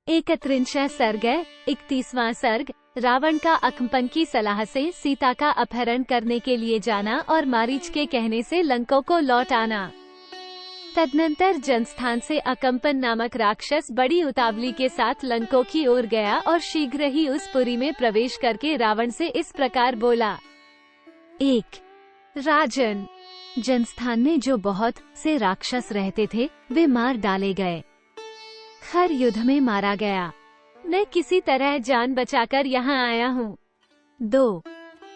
31वां सर्ग 31वां सर्ग। रावण का अकम्पन की सलाह से सीता का अपहरण करने के लिए जाना और मारीच के कहने से लंका को लौट आना। तदनंतर जनस्थान से अकम्पन नामक राक्षस बड़ी उतावली के साथ लंका की ओर गया और शीघ्र ही उस पुरी में प्रवेश करके रावण से इस प्रकार बोला। 1 राजन, जनस्थान में जो बहुत से राक्षस रहते थे वे मार डाले गए। हर युद्ध में मारा गया। मैं किसी तरह जान बचाकर यहाँ आया हूँ। 2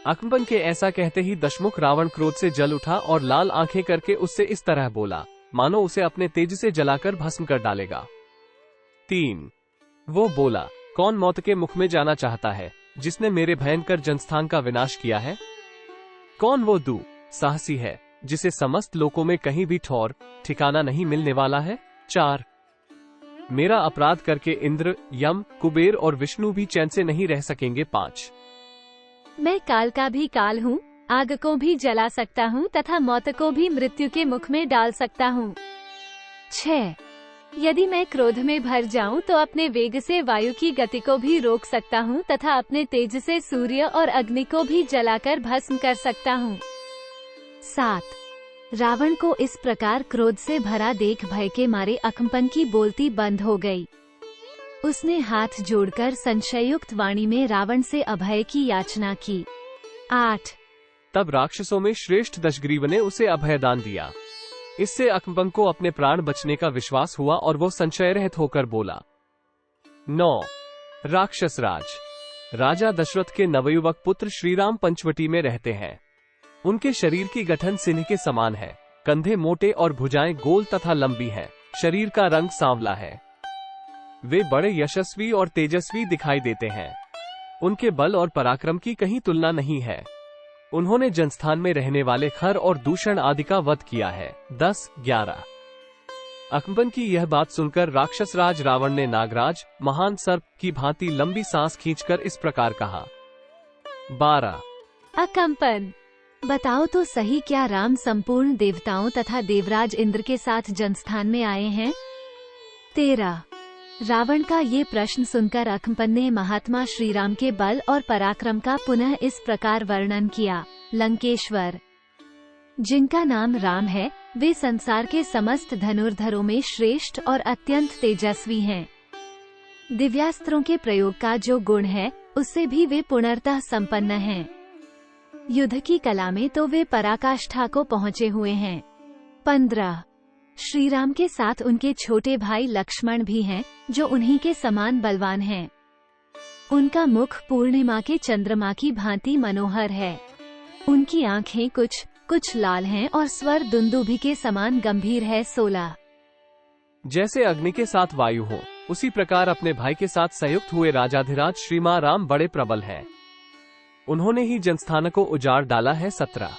अकम्पन के ऐसा कहते ही दशमुख रावण क्रोध से जल उठा और लाल आंखें करके उससे इस तरह बोला मानो उसे अपने तेज से जलाकर भस्म कर डालेगा। 3 वो बोला, कौन मौत के मुख में जाना चाहता है जिसने मेरे भयंकर जनस्थान का विनाश किया है? कौन वो दू साहसी है जिसे समस्त लोकों में कहीं भी ठौर ठिकाना नहीं मिलने वाला है? 4 मेरा अपराध करके इंद्र, यम, कुबेर और विष्णु भी चैन से नहीं रह सकेंगे। 5 मैं काल का भी काल हूँ, आग को भी जला सकता हूँ तथा मौत को भी मृत्यु के मुख में डाल सकता हूँ। 6 यदि मैं क्रोध में भर जाऊं तो अपने वेग से वायु की गति को भी रोक सकता हूँ तथा अपने तेज से सूर्य और अग्नि को भी जलाकर भस्म कर सकता हूँ। 7 रावण को इस प्रकार क्रोध से भरा देख भय के मारे अकम्पन की बोलती बंद हो गई। उसने हाथ जोड़कर संशययुक्त वाणी में रावण से अभय की याचना की। 8 तब राक्षसों में श्रेष्ठ दशग्रीव ने उसे अभयदान दिया। इससे अकम्पन को अपने प्राण बचने का विश्वास हुआ और वो संशय रहित होकर बोला। 9 राक्षस राज, राजा दशरथ के नवयुवक पुत्र श्रीराम पंचवटी में रहते हैं। उनके शरीर की गठन सिंह के समान है, कंधे मोटे और भुजाएं गोल तथा लंबी हैं। शरीर का रंग सांवला है। वे बड़े यशस्वी और तेजस्वी दिखाई देते हैं। उनके बल और पराक्रम की कहीं तुलना नहीं है। उन्होंने जनस्थान में रहने वाले खर और दूषण आदि का वध किया है। 10 11 अकम्पन की यह बात सुनकर राक्षस राज रावण ने नागराज महान सर्प की भांति लंबी सांस खींचकर इस प्रकार कहा। 12 अकम्पन, बताओ तो सही, क्या राम संपूर्ण देवताओं तथा देवराज इंद्र के साथ जनस्थान में आए हैं? 13 रावण का ये प्रश्न सुनकर अकम्पन ने महात्मा श्रीराम के बल और पराक्रम का पुनः इस प्रकार वर्णन किया। लंकेश्वर, जिनका नाम राम है, वे संसार के समस्त धनुर्धरों में श्रेष्ठ और अत्यंत तेजस्वी हैं। दिव्यास्त्रों के प्रयोग का जो गुण है उससे भी वे पूर्णतः संपन्न हैं। युद्ध की कला में तो वे पराकाष्ठा को पहुँचे हुए हैं। 15 श्रीराम के साथ उनके छोटे भाई लक्ष्मण भी हैं, जो उन्हीं के समान बलवान हैं। उनका मुख पूर्णिमा के चंद्रमा की भांति मनोहर है। उनकी आंखें कुछ लाल हैं और स्वर दुंदुभि के समान गंभीर है। 16 जैसे अग्नि के साथ वायु हो, उसी प्रकार अपने भाई के साथ संयुक्त हुए राजाधिराज श्रीमान राम बड़े प्रबल हैं। उन्होंने ही जनस्थान को उजाड़ डाला है। 17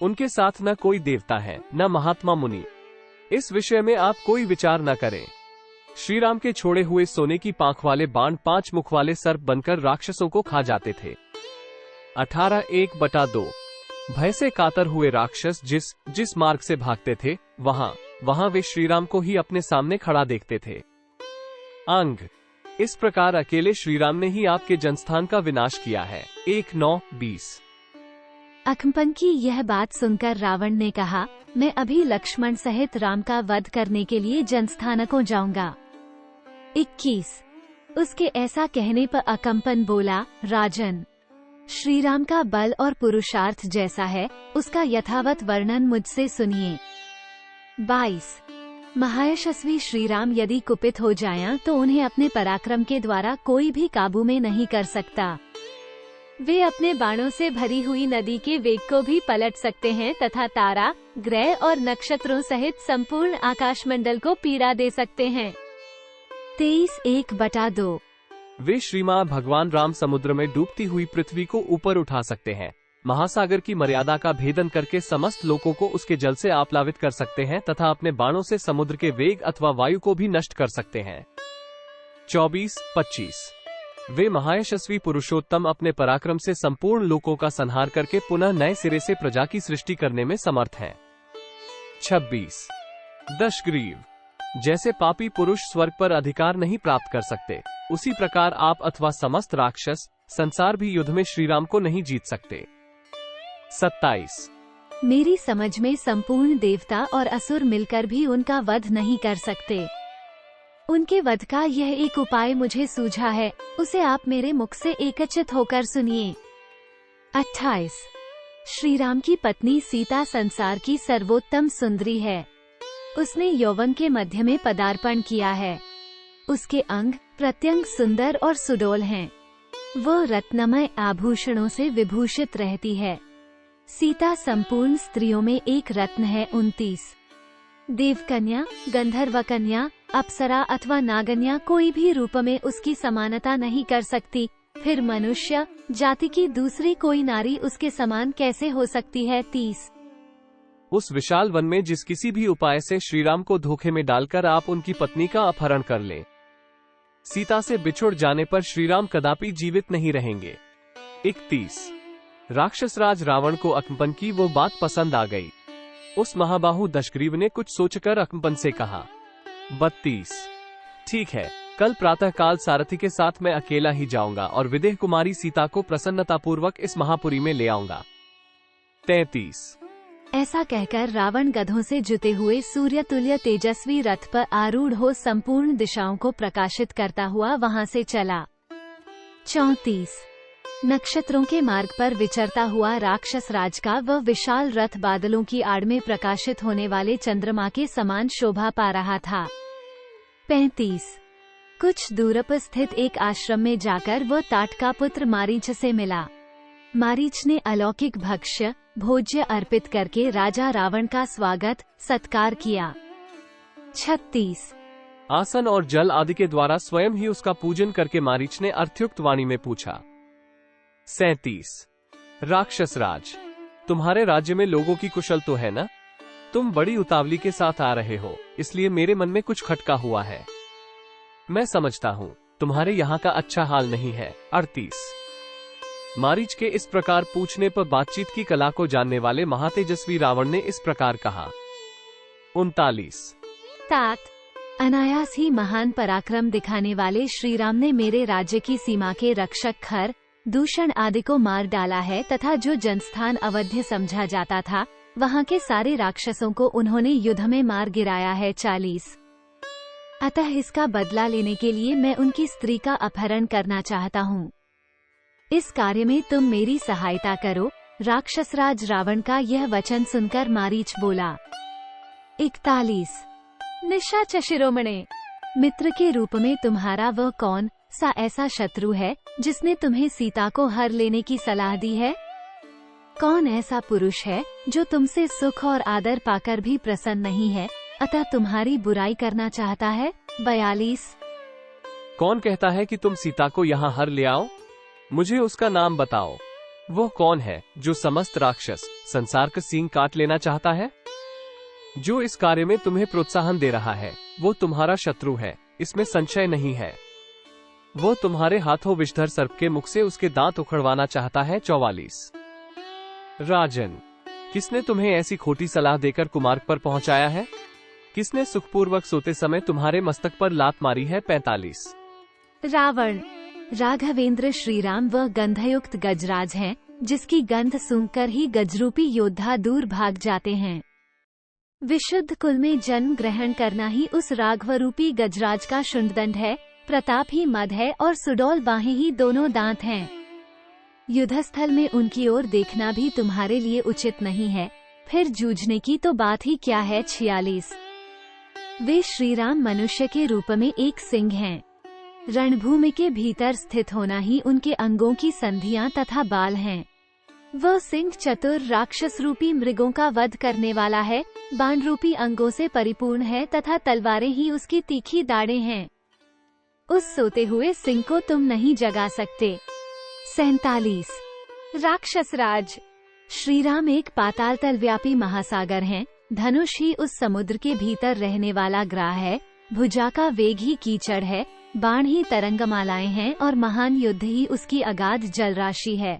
उनके साथ न कोई देवता है न महात्मा मुनि। इस विषय में आप कोई विचार न करें। श्रीराम के छोड़े हुए सोने की पांख वाले बाण 5 मुख वाले सर्प बनकर राक्षसों को खा जाते थे। 18 1/2 भय से कातर हुए राक्षस जिस मार्ग से भागते थे वहां वे श्रीराम को ही अपने सामने खड़ा देखते थे। अंग, इस प्रकार अकेले श्रीराम ने ही आपके जनस्थान का विनाश किया है। 1 9 20 अकम्पन की यह बात सुनकर रावण ने कहा, मैं अभी लक्ष्मण सहित राम का वध करने के लिए जनस्थान को जाऊंगा। 21 उसके ऐसा कहने पर अकम्पन बोला, राजन, श्रीराम का बल और पुरुषार्थ जैसा है उसका यथावत वर्णन मुझसे सुनिए। 22 महायशस्वी श्रीराम यदि कुपित हो जाएं तो उन्हें अपने पराक्रम के द्वारा कोई भी काबू में नहीं कर सकता। वे अपने बाणों से भरी हुई नदी के वेग को भी पलट सकते हैं तथा तारा, ग्रह और नक्षत्रों सहित संपूर्ण आकाशमंडल को पीड़ा दे सकते हैं। 23 1/2 वे श्रीमान भगवान राम समुद्र में डूबती हुई पृथ्वी को ऊपर उठा सकते हैं। महासागर की मर्यादा का भेदन करके समस्त लोगों को उसके जल से आप्लावित कर सकते हैं तथा अपने बाणों से समुद्र के वेग अथवा वायु को भी नष्ट कर सकते हैं। 24 25 वे महायशस्वी पुरुषोत्तम अपने पराक्रम से संपूर्ण लोकों का संहार करके पुनः नए सिरे से प्रजा की सृष्टि करने में समर्थ हैं। 26 दशग्रीव, जैसे पापी पुरुष स्वर्ग पर अधिकार नहीं प्राप्त कर सकते, उसी प्रकार आप अथवा समस्त राक्षस संसार भी युद्ध में श्री राम को नहीं जीत सकते। 27। मेरी समझ में संपूर्ण देवता और असुर मिलकर भी उनका वध नहीं कर सकते। उनके वध का यह एक उपाय मुझे सूझा है, उसे आप मेरे मुख से एकत्रित होकर सुनिए। 28। श्री राम की पत्नी सीता संसार की सर्वोत्तम सुंदरी है। उसने यौवन के मध्य में पदार्पण किया है। उसके अंग प्रत्यंग सुंदर और सुडोल हैं। वह रत्नमय आभूषणों से विभूषित रहती है। सीता संपूर्ण स्त्रियों में एक रत्न है। 29। देवकन्या, गंधर्व कन्या, अप्सरा अथवा नागन्या कोई भी रूप में उसकी समानता नहीं कर सकती। फिर मनुष्य जाति की दूसरी कोई नारी उसके समान कैसे हो सकती है। 30। उस विशाल वन में जिस किसी भी उपाय से श्रीराम को धोखे में डालकर आप उनकी पत्नी का अपहरण कर लें, सीता से बिछुड़ जाने पर श्रीराम कदापि जीवित नहीं रहेंगे। 31। राक्षसराज रावण को अकंपन की वो बात पसंद आ गई। उस महाबाहु दशग्रीव ने कुछ सोचकर अकंपन से कहा। 32। ठीक है, कल प्रातःकाल सारथी के साथ मैं अकेला ही जाऊंगा और विदेह कुमारी सीता को प्रसन्नतापूर्वक इस महापुरी में ले आऊंगा। 33। ऐसा कहकर रावण गधों से जुते हुए सूर्यतुल्य तेजस्वी रथ पर आरूढ़ हो संपूर्ण दिशाओं को प्रकाशित करता हुआ वहां से चला। 34। नक्षत्रों के मार्ग पर विचरता हुआ राक्षस राज का वह विशाल रथ बादलों की आड़ में प्रकाशित होने वाले चंद्रमा के समान शोभा पा रहा था। 35। कुछ दूर पर स्थित एक आश्रम में जाकर वह तात का पुत्र मारीच से मिला। मारीच ने अलौकिक भक्ष्य भोज्य अर्पित करके राजा रावण का स्वागत सत्कार किया। 36। आसन और जल आदि के द्वारा स्वयं ही उसका पूजन करके मारीच ने अर्थयुक्त वाणी में पूछा। 37। राक्षस राज, तुम्हारे राज्य में लोगों की कुशल तो है ना? तुम बड़ी उतावली के साथ आ रहे हो, इसलिए मेरे मन में कुछ खटका हुआ है। मैं समझता हूँ तुम्हारे यहाँ का अच्छा हाल नहीं है। 38। मारीच के इस प्रकार पूछने पर बातचीत की कला को जानने वाले महातेजस्वी रावण ने इस प्रकार कहा। 39। तात, अनायास ही महान पराक्रम दिखाने वाले श्री राम ने मेरे राज्य की सीमा के रक्षक खर, दूषण आदि को मार डाला है तथा जो जनस्थान अवध्य समझा जाता था वहाँ के सारे राक्षसों को उन्होंने युद्ध में मार गिराया है। 40। अतः इसका बदला लेने के लिए मैं उनकी स्त्री का अपहरण करना चाहता हूँ। इस कार्य में तुम मेरी सहायता करो। राक्षसराज रावण का यह वचन सुनकर मारीच बोला। 41। निशाच शिरोमणे, मित्र के रूप में तुम्हारा वह कौन सा ऐसा शत्रु है जिसने तुम्हें सीता को हर लेने की सलाह दी है? कौन ऐसा पुरुष है जो तुमसे सुख और आदर पाकर भी प्रसन्न नहीं है, अतः तुम्हारी बुराई करना चाहता है? 42। कौन कहता है कि तुम सीता को यहाँ हर ले आओ? मुझे उसका नाम बताओ। वो कौन है जो समस्त राक्षस संसार का सींग काट लेना चाहता है? जो इस कार्य में तुम्हें प्रोत्साहन दे रहा है वो तुम्हारा शत्रु है, इसमें संशय नहीं है। वो तुम्हारे हाथों विषधर सर्प के मुख से उसके दांत उखड़वाना चाहता है। 44। राजन, किसने तुम्हें ऐसी खोटी सलाह देकर कुमार्ग पर पहुंचाया है? किसने सुखपूर्वक सोते समय तुम्हारे मस्तक पर लात मारी है? 45। रावण, राघवेंद्र श्रीराम वह गंधयुक्त गजराज हैं, जिसकी गंध सूंघकर ही गजरूपी योद्धा दूर भाग जाते हैं। विशुद्ध कुल में जन्म ग्रहण करना ही उस राघवरूपी गजराज का शुंडदंड है। प्रताप ही मद है और सुडौल बाहें ही दोनों दांत हैं। युद्धस्थल में उनकी ओर देखना भी तुम्हारे लिए उचित नहीं है, फिर जूझने की तो बात ही क्या है। 46। वे श्रीराम मनुष्य के रूप में एक सिंह हैं। रणभूमि के भीतर स्थित होना ही उनके अंगों की संधियां तथा बाल हैं। वह सिंह चतुर राक्षस रूपी मृगों का वध करने वाला है, बाण रूपी अंगों से परिपूर्ण है तथा तलवारें ही उसकी तीखी दाढ़ें हैं। उस सोते हुए सिंह को तुम नहीं जगा सकते। 47। राक्षसराज, श्रीराम एक पाताल तल व्यापी महासागर हैं। धनुष ही उस समुद्र के भीतर रहने वाला ग्राह है। भुजा का वेग ही कीचड़ है, बाण ही तरंगमालाएं हैं और महान युद्ध ही उसकी अगाध जलराशि है।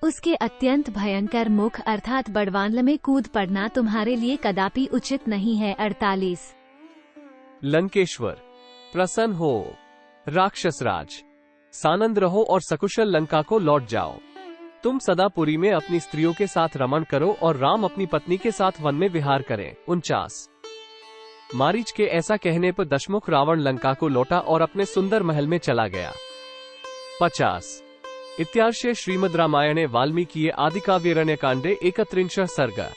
उसके अत्यंत भयंकर मुख अर्थात बड़वानल में कूद पड़ना तुम्हारे लिए कदापि उचित नहीं है। 48। लंकेश्वर प्रसन्न हो। राक्षस राज सानंद रहो और सकुशल लंका को लौट जाओ। तुम सदा पुरी में अपनी स्त्रियों के साथ रमण करो और राम अपनी पत्नी के साथ वन में विहार करें। 49। मारीच के ऐसा कहने पर दशमुख रावण लंका को लौटा और अपने सुंदर महल में चला गया। 50। इत्यार्षे श्रीमद् रामायणे वाल्मीकि आदिकाव्ये कांडे 31 सर्ग।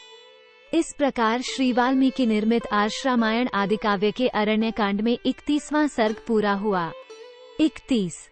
इस प्रकार श्री वाल्मीकि निर्मित आर्ष रामायण आदिकाव्य के अरण्य कांड में 31वां सर्ग पूरा हुआ। 31।